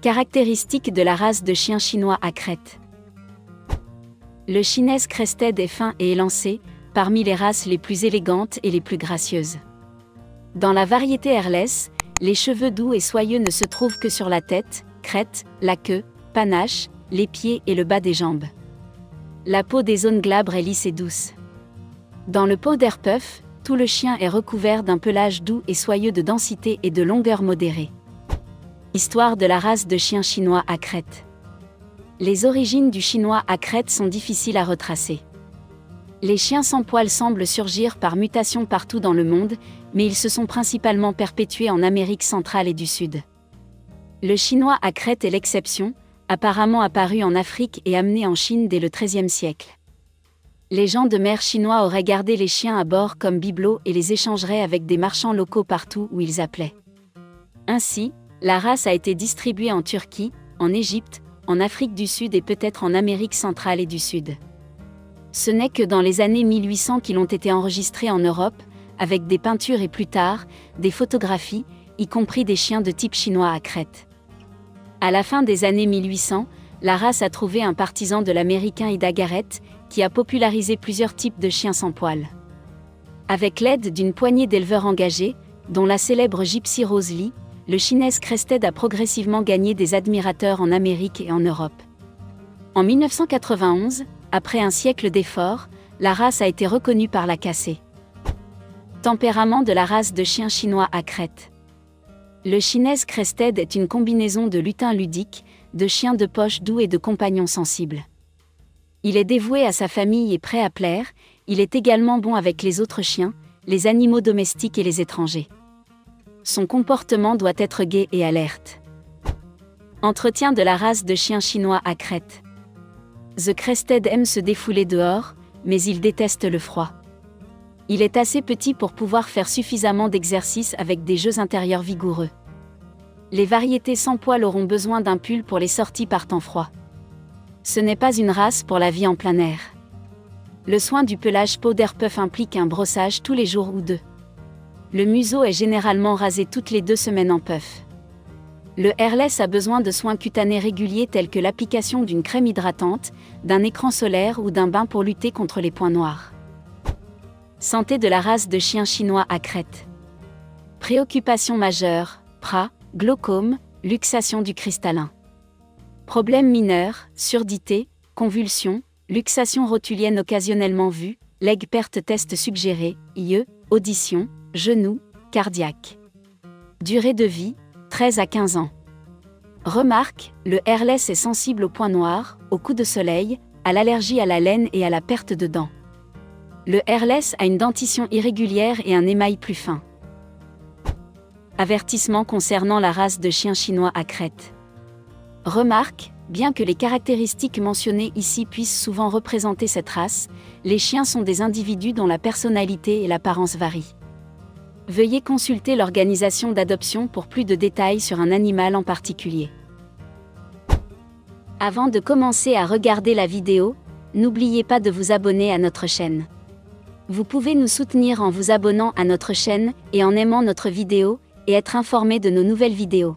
Caractéristiques de la race de chien chinois à crête. Le Shinese Crested est fin et élancé, parmi les races les plus élégantes et les plus gracieuses. Dans la variété Hairless, les cheveux doux et soyeux ne se trouvent que sur la tête, crête, la queue, panache, les pieds et le bas des jambes. La peau des zones glabres est lisse et douce. Dans le Powder Puff, tout le chien est recouvert d'un pelage doux et soyeux de densité et de longueur modérée. Histoire de la race de chien chinois à crête. Les origines du chinois à crête sont difficiles à retracer. Les chiens sans poils semblent surgir par mutation partout dans le monde, mais ils se sont principalement perpétués en Amérique centrale et du Sud. Le chinois à crête est l'exception, apparemment apparu en Afrique et amené en Chine dès le XIIIe siècle. Les gens de mer chinois auraient gardé les chiens à bord comme bibelots et les échangeraient avec des marchands locaux partout où ils appelaient. Ainsi, la race a été distribuée en Turquie, en Égypte, en Afrique du Sud et peut-être en Amérique centrale et du Sud. Ce n'est que dans les années 1800 qu'ils ont été enregistrés en Europe, avec des peintures et plus tard, des photographies, y compris des chiens de type chinois à crête. À la fin des années 1800, la race a trouvé un partisan de l'américain Ida Garrett, qui a popularisé plusieurs types de chiens sans poils. Avec l'aide d'une poignée d'éleveurs engagés, dont la célèbre Gypsy Rose Lee, le Shinese Crested a progressivement gagné des admirateurs en Amérique et en Europe. En 1991, après un siècle d'efforts, la race a été reconnue par la CACE. Tempérament de la race de chien chinois à crête. Le Shinese Crested est une combinaison de lutin ludique, de chien de poche doux et de compagnon sensible. Il est dévoué à sa famille et prêt à plaire, il est également bon avec les autres chiens, les animaux domestiques et les étrangers. Son comportement doit être gai et alerte. Entretien de la race de chien chinois à crête. The Crested aime se défouler dehors, mais il déteste le froid. Il est assez petit pour pouvoir faire suffisamment d'exercices avec des jeux intérieurs vigoureux. Les variétés sans poils auront besoin d'un pull pour les sorties par temps froid. Ce n'est pas une race pour la vie en plein air. Le soin du pelage Powder Puff implique un brossage tous les jours ou deux. Le museau est généralement rasé toutes les 2 semaines en puff. Le Hairless a besoin de soins cutanés réguliers tels que l'application d'une crème hydratante, d'un écran solaire ou d'un bain pour lutter contre les points noirs. Santé de la race de chien chinois à crête. Préoccupations majeures, PRA, glaucome, luxation du cristallin. Problèmes mineurs, surdité, convulsions, luxation rotulienne occasionnellement vue, leg perte test suggéré, IE, audition, genoux, cardiaque. Durée de vie, 13 à 15 ans. Remarque, le Hairless est sensible aux points noirs, aux coups de soleil, à l'allergie à la laine et à la perte de dents. Le Hairless a une dentition irrégulière et un émail plus fin. Avertissement concernant la race de chien chinois à crête. Remarque, bien que les caractéristiques mentionnées ici puissent souvent représenter cette race, les chiens sont des individus dont la personnalité et l'apparence varient. Veuillez consulter l'organisation d'adoption pour plus de détails sur un animal en particulier. Avant de commencer à regarder la vidéo, n'oubliez pas de vous abonner à notre chaîne. Vous pouvez nous soutenir en vous abonnant à notre chaîne et en aimant notre vidéo, et être informé de nos nouvelles vidéos.